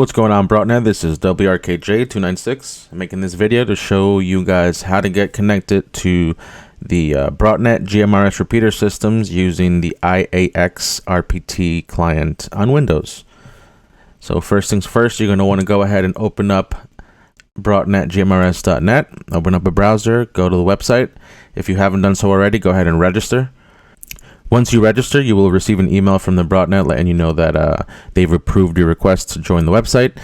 What's going on, Broadnet? This is WRKJ296. I'm making this video to show you guys how to get connected to the Broadnet GMRS Repeater Systems using the iaxRpt client on Windows. So first things first, you're going to want to go ahead and open up broadnetgmrs.net, open up a browser, go to the website. If you haven't done so already, go ahead and register. Once you register, you will receive an email from the Broadnet letting you know that they've approved your request to join the website.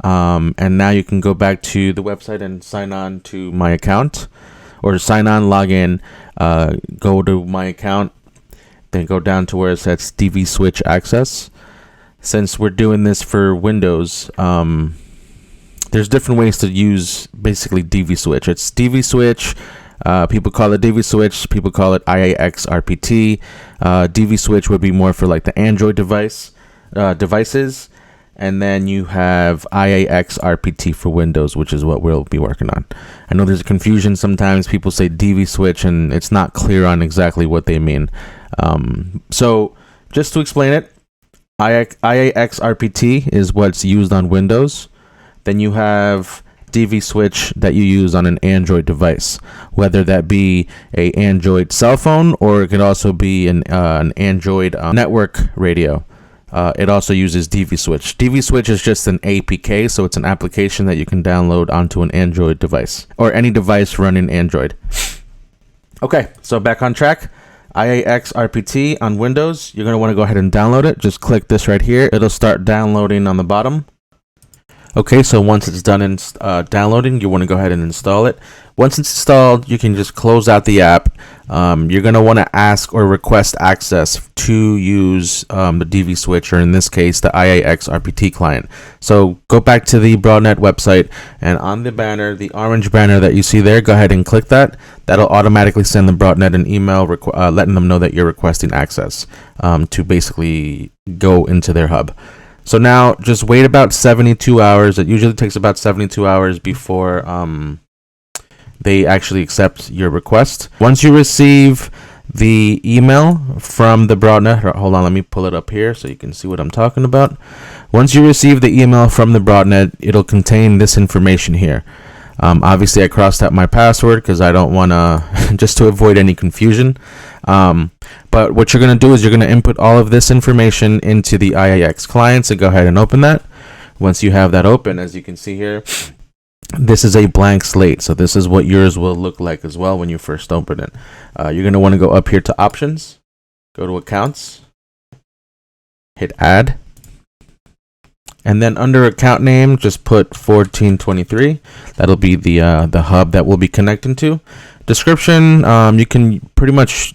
And now you can go back to the website and sign on to my account, or sign on, log in, go to my account, then go down to where it says DV Switch Access. Since we're doing this for Windows, there's different ways to use basically DV Switch. It's DV Switch. People call it DV Switch. People call it iaxRpt. DV Switch would be more for like the Android devices, and then you have iaxRpt for Windows, which is what we'll be working on. I know there's a confusion sometimes. People say DV Switch, and it's not clear on exactly what they mean. So just to explain it, iaxRpt is what's used on Windows. Then you have DV Switch that you use on an Android device, whether that be a Android cell phone or it could also be an Android network radio. It also uses DV Switch. DV Switch is just an APK, so it's an application that you can download onto an Android device or any device running Android. Okay, so back on track. iaxRpt on Windows, you're going to want to go ahead and download it. Just click this right here. It'll start downloading on the bottom. Okay, so once it's done in downloading, you want to go ahead and install it. Once it's installed, you can just close out the app. You're going to want to ask or request access to use the DV Switch, or in this case, the iaxRpt client. So go back to the Broadnet website, and on the banner, the orange banner that you see there, go ahead and click that. That'll automatically send the Broadnet an email letting them know that you're requesting access to basically go into their hub. So now just wait about 72 hours. It usually takes about 72 hours before they actually accept your request. Once you receive the email from the Broadnet, hold on, let me pull it up here so you can see what I'm talking about. Once you receive the email from the Broadnet, it'll contain this information here. Obviously, I crossed out my password because I don't want to, just to avoid any confusion. But what you're going to do is you're going to input all of this information into the IAX client. So go ahead and open that. Once you have that open, as you can see here, this is a blank slate. So this is what yours will look like as well when you first open it. You're going to want to go up here to Options, go to Accounts, hit Add. And then under account name, just put 1423. That'll be the hub that we'll be connecting to. Description, you can pretty much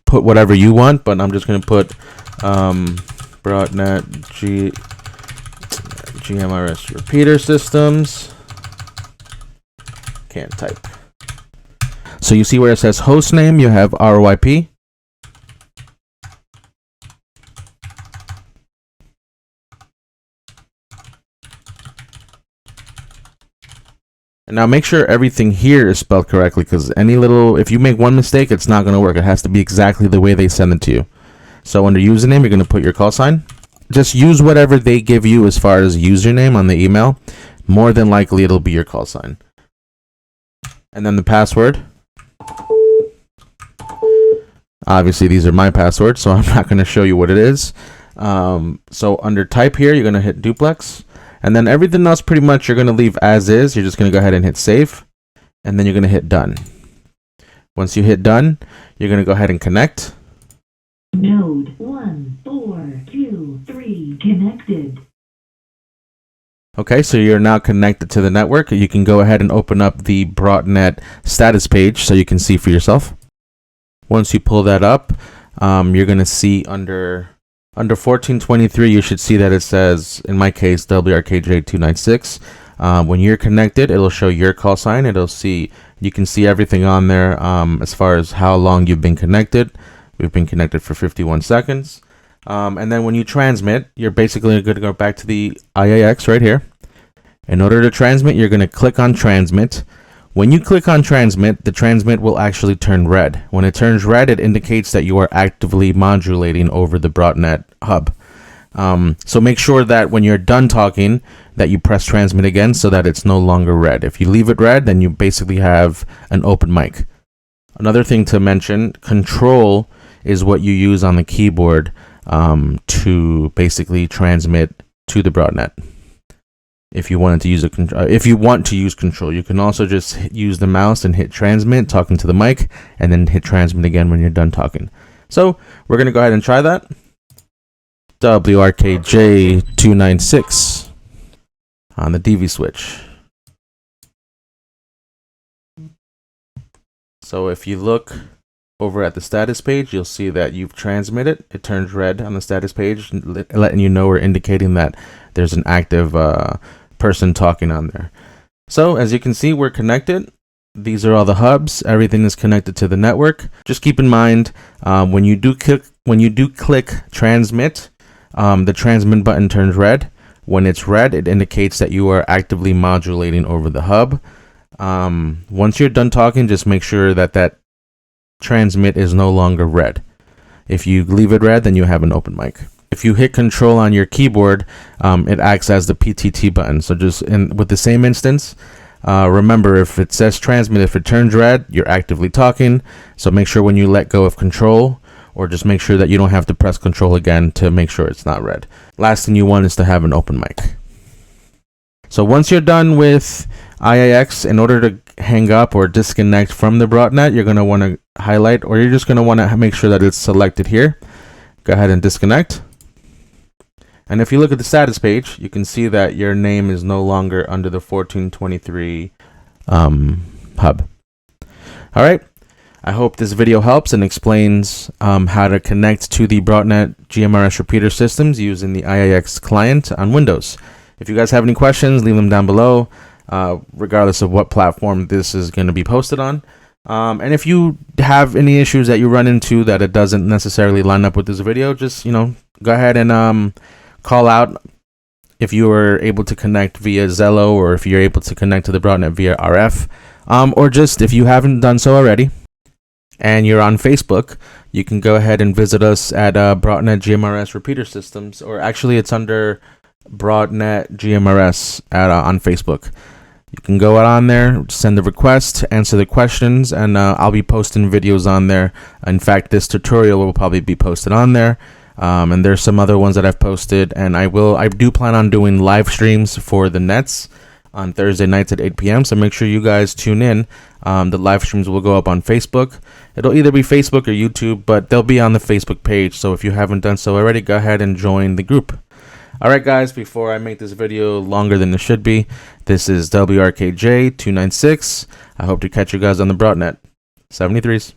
put whatever you want, but I'm just going to put Broadnet GMRS Repeater Systems. Can't type. So you see where it says host name, you have ROIP. And now make sure everything here is spelled correctly, because if you make one mistake, it's not going to work. It has to be exactly the way they send it to you. So under username, you're going to put your call sign. Just use whatever they give you as far as username on the email. More than likely, it'll be your call sign. And then the password. Obviously, these are my passwords, so I'm not going to show you what it is. So under type here, you're going to hit duplex. And then everything else pretty much you're going to leave as is. You're just going to go ahead and hit save. And then you're going to hit done. Once you hit done, you're going to go ahead and connect. Node 142 connected. Okay, so you're now connected to the network. You can go ahead and open up the Broadnet status page so you can see for yourself. Once you pull that up, you're going to see under 1423, you should see that it says, in my case, WRKJ296. When you're connected, it'll show your call sign. You can see everything on there as far as how long you've been connected. We've been connected for 51 seconds. And then when you transmit, you're basically going to go back to the IAX right here. In order to transmit, you're going to click on Transmit. When you click on Transmit, the transmit will actually turn red. When it turns red, it indicates that you are actively modulating over the Broadnet hub. So make sure that when you're done talking that you press transmit again so that it's no longer red. If you leave it red, then you basically have an open mic. Another thing to mention, control is what you use on the keyboard to basically transmit to the Broadnet. If you wanted to use if you want to use control, you can also just use the mouse and hit transmit, talking to the mic, and then hit transmit again when you're done talking. So we're gonna go ahead and try that. WRKJ296 on the DV switch. So if you look over at the status page, you'll see that you've transmitted. It turns red on the status page, letting you know or indicating that there's an active person talking on there. So as you can see, we're connected. These are all the hubs. Everything is connected to the network. Just keep in mind when you do click transmit, the transmit button turns red. When it's red, it indicates that you are actively modulating over the hub. Once you're done talking, just make sure that that transmit is no longer red. If you leave it red, then you have an open mic. If you hit control on your keyboard, it acts as the PTT button. So just with the same instance, remember, if it says transmit, if it turns red, you're actively talking. So make sure when you let go of control, or just make sure that you don't have to press control again to make sure it's not red. Last thing you want is to have an open mic. So once you're done with IAX, in order to hang up or disconnect from the Broadnet, you're going to want to highlight, or you're just going to want to make sure that it's selected here. Go ahead and disconnect. And if you look at the status page, you can see that your name is no longer under the 1423 hub. All right. I hope this video helps and explains how to connect to the Broadnet GMRS Repeater Systems using the iax client on Windows. If you guys have any questions, leave them down below, regardless of what platform this is going to be posted on. And if you have any issues that you run into that it doesn't necessarily line up with this video, just, go ahead and call out if you are able to connect via Zello, or if you're able to connect to the Broadnet via RF, or just if you haven't done so already and you're on Facebook, you can go ahead and visit us at Broadnet GMRS Repeater Systems, or actually it's under Broadnet GMRS on Facebook. You can go out on there, send the request, answer the questions, and I'll be posting videos on there. In fact, this tutorial will probably be posted on there. And there's some other ones that I've posted, and I do plan on doing live streams for the nets on Thursday nights at 8 p.m. So make sure you guys tune in. The live streams will go up on Facebook. It'll either be Facebook or YouTube, but they'll be on the Facebook page. So if you haven't done so already, go ahead and join the group. All right, guys, before I make this video longer than it should be, this is WRKJ296. I hope to catch you guys on the Broadnet 73s.